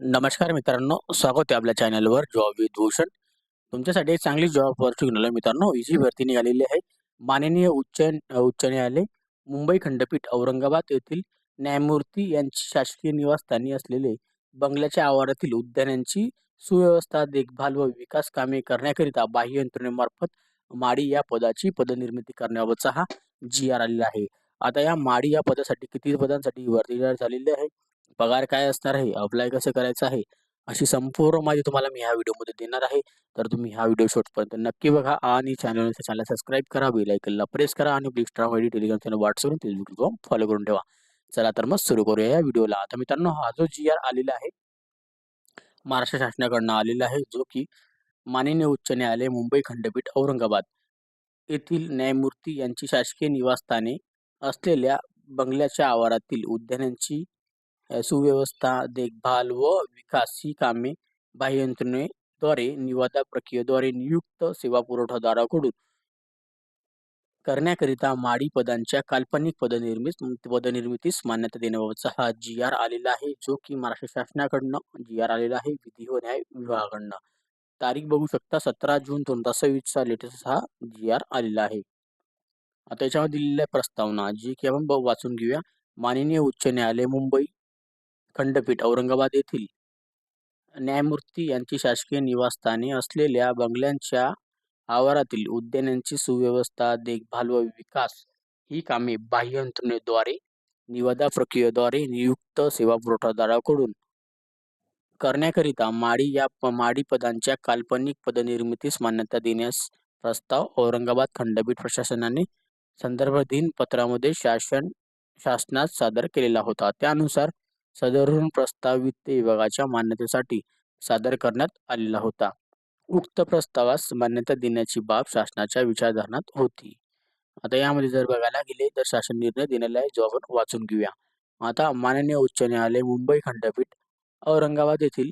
नमस्कार मित्रांनो, स्वागत आहे आपल्या चॅनलवर जॉब विथ भूषण. तुमच्यासाठी एक चांगली जॉब ऑपॉर्च्युनिटी मित्रांनो, इजी भरती निघालेली आहे. माननीय उच्च न्यायालय मुंबई खंडपीठ औरंगाबाद येथील न्यायमूर्ती यांची शासकीय निवासस्थानी असलेले बंगल्याच्या आवारातील उद्यानांची सुव्यवस्था, देखभाल व विकास कामे करण्याकरिता बाह्य यंत्रणेमार्फत माडी या पदाची पदनिर्मिती करण्याबाबतचा हा जी.आर. आलेला आहे. आता या माडी या पदासाठी किती पदांसाठी भरती जाहीर झालेली आहे, पगार काय असणार आहे, अप्लाय कसं करायचं आहे, अशी संपूर्ण माहिती तुम्हाला मी ह्या व्हिडिओमध्ये देणार आहे. तर तुम्ही हा व्हिडिओ शेवटपर्यंत नक्की बघा आणि चॅनलला सबस्क्राईब करा, बेल आयकनला प्रेस करा आणि ब्लिस्ट्रा ID Telegram channel WhatsApp Facebook follow करून ठेवा. चला तर मग सुरू करूया या व्हिडिओला. आता मित्रांनो, हा जो जी.आर. आलेला आहे महाराष्ट्र शासनाकडनं आलेला आहे, जो की माननीय उच्च न्यायालय मुंबई खंडपीठ औरंगाबाद येथील न्यायमूर्ती यांची शासकीय निवासस्थाने असलेल्या बंगल्याच्या आवारातील उद्यानांची सुव्यवस्था, देखभाल व विकास ही कामे बाह्य यंत्रणेद्वारे निवादा प्रक्रियेद्वारे नियुक्त सेवा पुरवठादाराकडून करण्याकरिता माडी पदांच्या काल्पनिक पदनिर्मितीस मान्यता देण्याबाबतचा हा जी.आर. आलेला आहे, जो की महाराष्ट्र शासनाकडनं जी.आर. आलेला आहे, विधी व न्याय विभागाकडनं. तारीख बघू शकता 17 जून 2026चा लेटेस्ट हा जी.आर. आलेला आहे. आता याच्यामध्ये दिलेल्या प्रस्तावना जी की आपण वाचून घेऊया. माननीय उच्च न्यायालय मुंबई खंडपीठ औरंगाबाद येथील न्यायमूर्ती यांची शासकीय निवासस्थाने असलेल्या बंगल्यांच्या आवारातील उद्यानांची सुव्यवस्था, देखभाल व विकास ही कामे बाह्य यंत्रणेद्वारे निविदा प्रक्रियेद्वारे नियुक्त सेवा पुरवठादाराकडून करण्याकरिता माडी पदांच्या काल्पनिक पदनिर्मितीस मान्यता देण्यास प्रस्ताव औरंगाबाद खंडपीठ प्रशासनाने संदर्भाधीन पत्रामध्ये शासनास सादर केलेला होता. त्यानुसार सदरून प्रस्ताव वित्त विभागाच्या मान्यतेसाठी सादर करण्यात आलेला होता. उक्त प्रस्तावास मान्यता देण्याची बाब शासनाच्या विचारधारणात होती. आता यामध्ये जर बघायला गेले तर शासन निर्णय दिलेला आहे, जो आपण वाचून घेऊया. आता माननीय उच्च न्यायालय मुंबई खंडपीठ औरंगाबाद येथील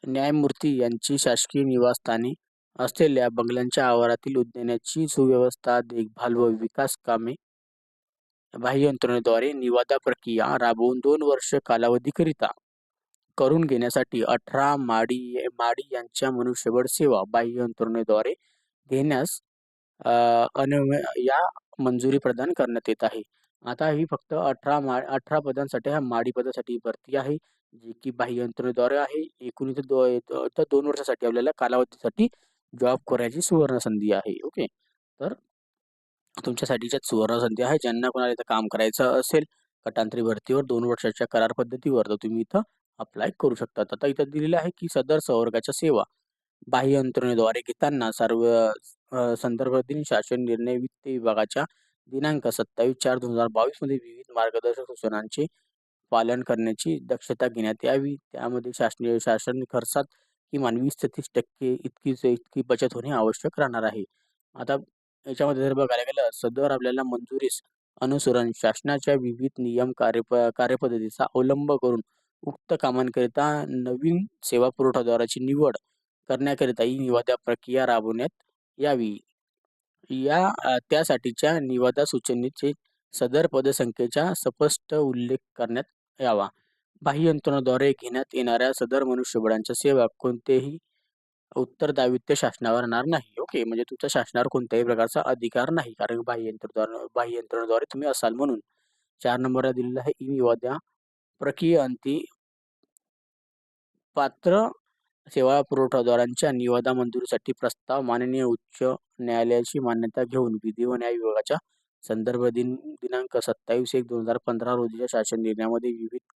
न्यायमूर्ती यांची शासकीय निवासस्थानी असलेल्या बंगल्यांच्या आवारातील उद्यानाची सुव्यवस्था, देखभाल व विकास कामे बाह्य यंत्रणेद्वारे निवादा प्रक्रिया राबवून 2 वर्ष कालावधीकरिता करून घेण्यासाठी 18 माडी यांच्या मनुष्यबळ सेवा बाह्य यंत्रणेद्वारे घेण्यास या मंजुरी प्रदान करण्यात येत आहे. आता ही फक्त 18 पदांसाठी हा माडी पदासाठी भरती आहे, जी की बाह्य यंत्रणेद्वारे आहे. एकूण इथे 2 वर्षासाठी आपल्याला कालावधीसाठी जॉब करायची सुवर्ण संधी आहे. ओके. तर तुमच्यासाठीच्या सुवर्ण संधी आहे. ज्यांना कोणाला इथं काम करायचं असेल गटांतरी भरतीवर 2 वर्षाच्या करार पद्धतीवर, तर तुम्ही इथं अप्लाय करू शकता. आता इथं दिलेलं आहे की सदर संवर्गाच्या सेवा बाह्य यंत्रणेद्वारे घेताना संदर्भातील शासन निर्णय वित्त विभागाच्या दिनांक 27/4/2022 मध्ये विविध मार्गदर्शक सूचनांचे पालन करण्याची दक्षता घेण्यात यावी. त्यामध्ये शासन खर्चात किमान 20 ते 30% इतकी बचत होणे आवश्यक राहणार आहे. आता याच्यामध्ये जर बघायला गेलं, सदर आपल्याला मंजुरीस अनुसरून शासनाच्या विविध नियम कार्यपद्धतीचा अवलंब करून उक्त कामांकरिता नवीन सेवा पुरवठादाराची निवड करण्याकरिता ही निविदा प्रक्रिया राबवण्यात यावी. त्यासाठीच्या निविदा सूचनेचे सदर पदसंख्येचा स्पष्ट उल्लेख करण्यात यावा. बाह्य यंत्रणेद्वारे घेण्यात येणाऱ्या सदर मनुष्यबळांच्या सेवा कोणतेही उत्तरदायित्व शासनावर राहणार नाही. ओके, म्हणजे तुमच्या शासनावर कोणत्याही प्रकारचा अधिकार नाही, कारण बाह्य यंत्रणेद्वारे तुम्ही असाल म्हणून. 4 नंबरला दिलेला आहे निविदा प्रक्रियेअंती पात्र सेवा पुरवठादारांच्या निविदा मंजुरीसाठी प्रस्ताव माननीय उच्च न्यायालयाची मान्यता घेऊन विधी व न्याय विभागाच्या संदर्भ दिनांक 27/1/2015 रोजीच्या शासन निर्णयामध्ये विविध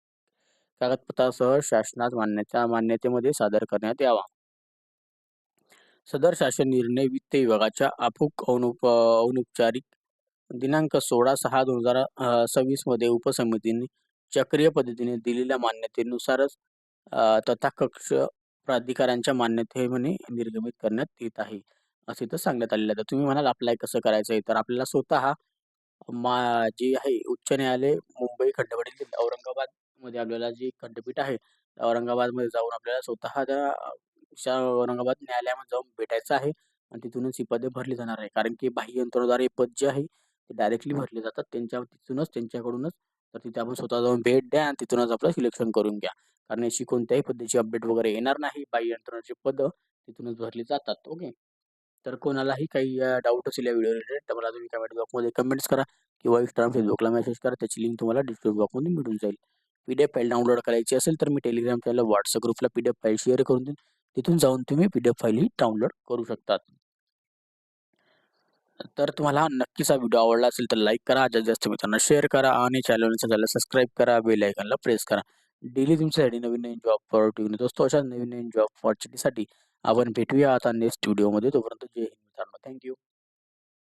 कागदपत्रासह शासनास मान्यतेमध्ये सादर करण्यात यावा. सदर शासन निर्णय वित्त विभागाच्या अनौपचारिक दिनांक 16/6/2026 मध्ये उपसमितीने चक्रीय पद्धतीने दिलेल्या मान्यतेनुसारच तथाकक्ष प्राधिकाऱ्यांच्या मान्यतेने निर्गमित करण्यात येत आहे, असे तर सांगण्यात आलेलं आहे. तर तुम्ही म्हणाल अप्लाय कसं करायचं आहे, तर आपल्याला स्वतः जे आहे उच्च न्यायालय मुंबई खंडपीठ औरंगाबादमध्ये आपल्याला जे खंडपीठ आहे, औरंगाबादमध्ये जाऊन आपल्याला स्वतः त्या औरंगाबाद न्यायालयामध्ये जाऊन भेटायचं आहे आणि तिथूनच ही पदे भरली जाणार आहे. कारण की बाह्य यंत्रणेद्वारे पद जे आहे ते डायरेक्टली भरले जातात, तिथूनच त्यांच्याकडूनच. तर तिथे आपण स्वतः जाऊन भेट द्या आणि तिथूनच आपलं सिलेक्शन करून घ्या. कारण याची कोणत्याही पद्धतीची अपडेट वगैरे येणार नाही. बाह्य यंत्रणाची पदं तिथूनच भरली जातात. ओके. तर कोणालाही काही डाऊट असेल या व्हिडिओ रिलेटेड तर मला तुम्ही कमेंट बॉक्समध्ये कमेंट्स करा किंवा Instagram, Facebookला मेसेज करा. त्याची लिंक तुम्हाला डिस्क्रिप्शन बॉक्समध्ये मिळून जाईल. पी-डी-एफ फाईल डाउनलोड करायची असेल तर मी Telegram चॅनल, WhatsApp ग्रुपला पी-डी-एफ फाईल शेअर करून देईन. तिथून जाऊन तुम्ही पी-डी-एफ फाईलही डाउनलोड करू शकतात. तर तुम्हाला नक्कीच हा व्हिडिओ आवडला असेल तर लाईक करा, जास्तीत जास्त मित्रांना शेअर करा आणि चॅनलला सबस्क्राईब करा, बेल आयकॉनला प्रेस करा. डेली तुमच्यासाठी नवीन-नवीन जॉब ऑपॉर्च्युनिटी घेऊन येत असतो. अशा नवीन-नवीन जॉब ऑपॉर्च्युनिटीसाठी आपण भेटूया आता नेक्स्ट व्हिडिओमध्ये. तोपर्यंत जय हिंद मित्रांनो. थँक